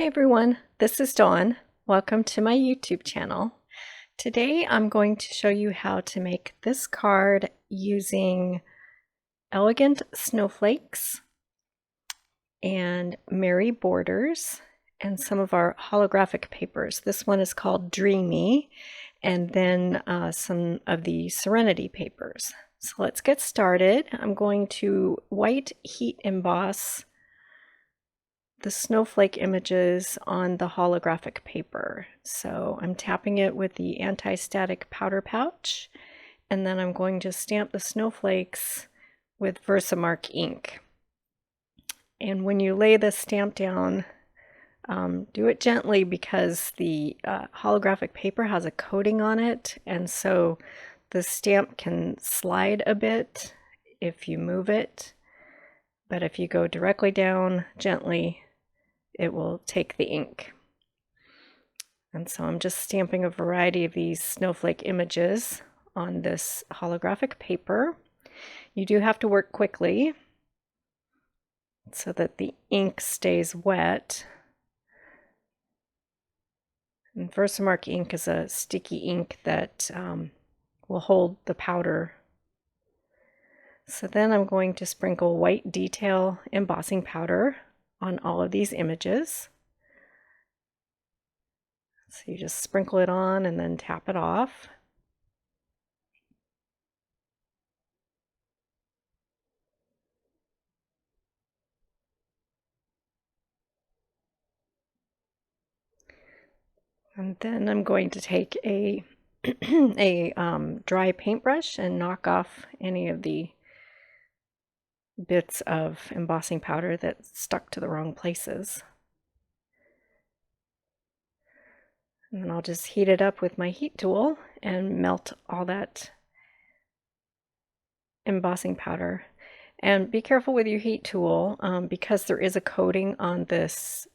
everyone, this is Dawn. Welcome to my YouTube channel. Today I'm going to show you how to make this card using Elegant Snowflakes and Merry borders and some of our holographic papers. This one is called Dreamy, and then some of the Serenity papers. So let's get started. I'm going to white heat emboss the snowflake images on the holographic paper. So I'm tapping it with the anti-static powder pouch, and then I'm going to stamp the snowflakes with Versamark ink. And when you lay the stamp down, do it gently because the holographic paper has a coating on it, and so the stamp can slide a bit if you move it, but if you go directly down gently, it will take the ink. And so I'm just stamping a variety of these snowflake images on this holographic paper. You do have to work quickly so that the ink stays wet. And Versamark ink is a sticky ink that will hold the powder. So then I'm going to sprinkle white detail embossing powder on all of these images. So you just sprinkle it on and then tap it off. And then I'm going to take a dry paintbrush and knock off any of the bits of embossing powder that stuck to the wrong places. And then I'll just heat it up with my heat tool and melt all that embossing powder. And be careful with your heat tool because there is a coating on this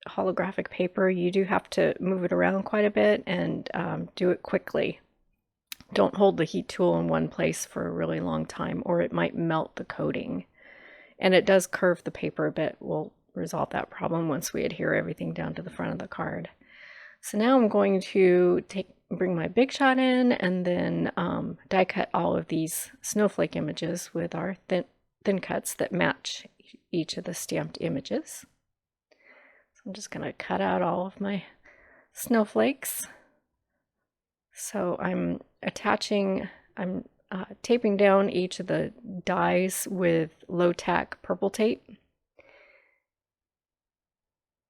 holographic paper. You do have to move it around quite a bit and do it quickly. Don't hold the heat tool in one place for a really long time or it might melt the coating. And it does curve the paper a bit. We'll resolve that problem once we adhere everything down to the front of the card. So now I'm going to bring my Big Shot in and then die cut all of these snowflake images with our thin cuts that match each of the stamped images. So I'm just going to cut out all of my snowflakes. So I'm taping down each of the dies with low-tack purple tape.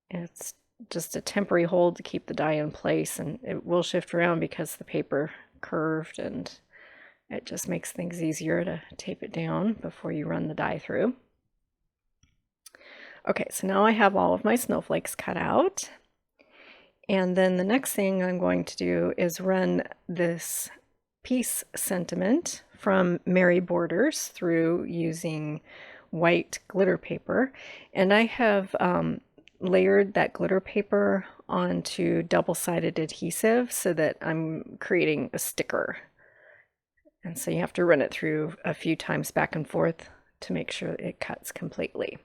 It's just a temporary hold to keep the die in place, and it will shift around because the paper curved, and it just makes things easier to tape it down before you run the die through. Okay, so now I have all of my snowflakes cut out, and then the next thing I'm going to do is run this Peace sentiment from Merry Borders through using white glitter paper, and I have layered that glitter paper onto double-sided adhesive so that I'm creating a sticker. And so you have to run it through a few times back and forth to make sure it cuts completely.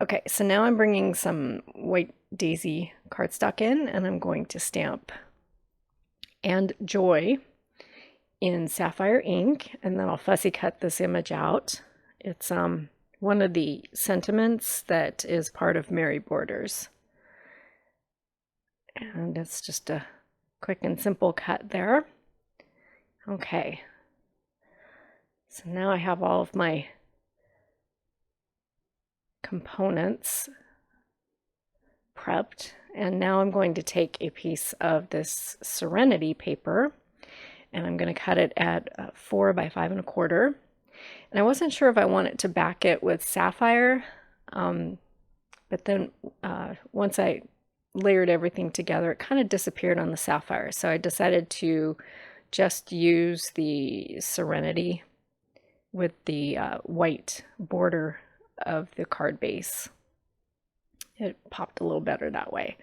Okay, so now I'm bringing some white daisy cardstock in, and I'm going to stamp "And Joy" in sapphire ink, and then I'll fussy cut this image out. It's one of the sentiments that is part of Merry Borders. And it's just a quick and simple cut there. Okay. So now I have all of my components prepped, and now I'm going to take a piece of this Serenity paper and I'm going to cut it at 4 by 5 1/4. And I wasn't sure if I wanted to back it with sapphire, but then once I layered everything together, it kind of disappeared on the sapphire. So I decided to just use the Serenity with the white border of the card base. It popped a little better that way.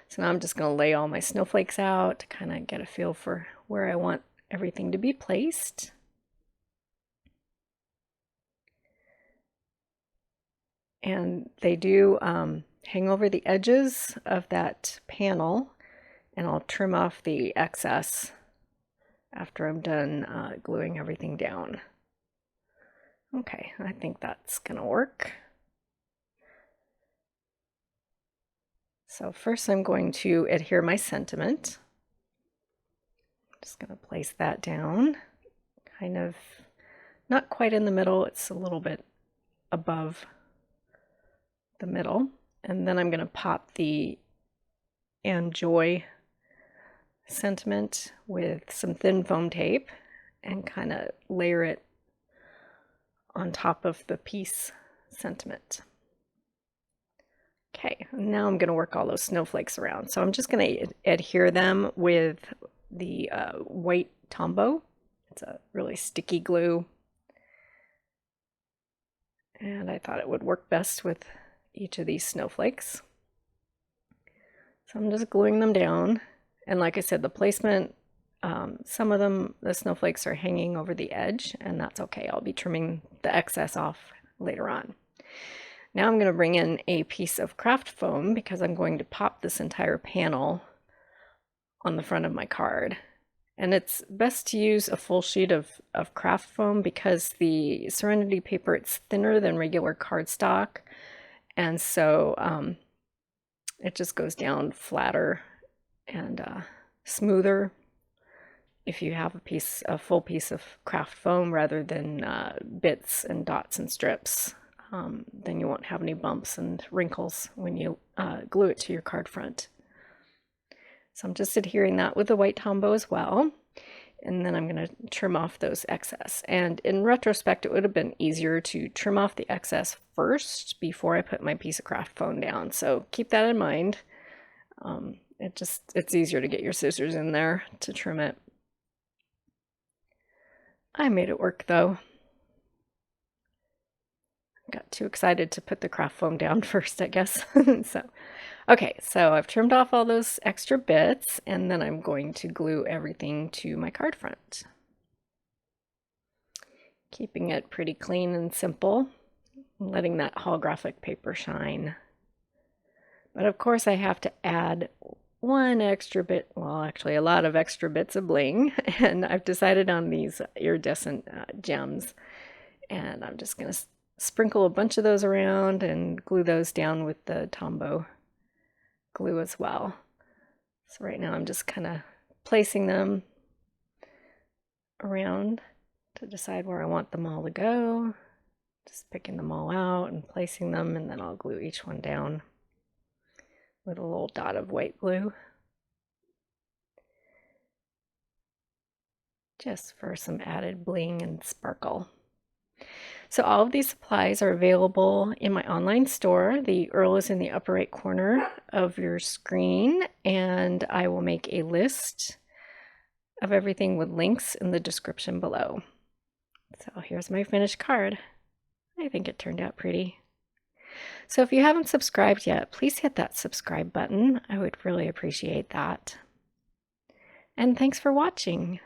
So now I'm just going to lay all my snowflakes out to kind of get a feel for where I want everything to be placed. And they do hang over the edges of that panel, and I'll trim off the excess after I'm done gluing everything down. Okay, I think that's gonna work. So first I'm going to adhere my sentiment. Just gonna place that down, kind of not quite in the middle, it's a little bit above the middle. And then I'm gonna pop the And Joy sentiment with some thin foam tape and kind of layer it on top of the peace sentiment. Okay, now I'm going to work all those snowflakes around. So I'm just going to adhere them with the white Tombow. It's a really sticky glue. And I thought it would work best with each of these snowflakes. So I'm just gluing them down. And like I said, the placement, some of them, the snowflakes are hanging over the edge, and that's okay. I'll be trimming the excess off later on. Now I'm going to bring in a piece of craft foam because I'm going to pop this entire panel on the front of my card. And it's best to use a full sheet of craft foam because the Serenity paper, it's thinner than regular cardstock. And so it just goes down flatter and smoother if you have a full piece of craft foam rather than bits and dots and strips. Then you won't have any bumps and wrinkles when you glue it to your card front. So I'm just adhering that with the white Tombow as well. And then I'm going to trim off those excess. And in retrospect, it would have been easier to trim off the excess first before I put my piece of craft foam down. So keep that in mind. It's easier to get your scissors in there to trim it. I made it work though. Got too excited to put the craft foam down first, I guess. Okay, so I've trimmed off all those extra bits, and then I'm going to glue everything to my card front. Keeping it pretty clean and simple, letting that holographic paper shine. But of course I have to add one extra bit, well actually a lot of extra bits of bling, and I've decided on these iridescent gems, and I'm just going to sprinkle a bunch of those around and glue those down with the Tombow glue as well. So right now I'm just kind of placing them around to decide where I want them all to go. Just picking them all out and placing them, and then I'll glue each one down with a little dot of white glue. Just for some added bling and sparkle. So all of these supplies are available in my online store. The URL is in the upper right corner of your screen, and I will make a list of everything with links in the description below. So here's my finished card. I think it turned out pretty. So if you haven't subscribed yet, please hit that subscribe button. I would really appreciate that. And thanks for watching.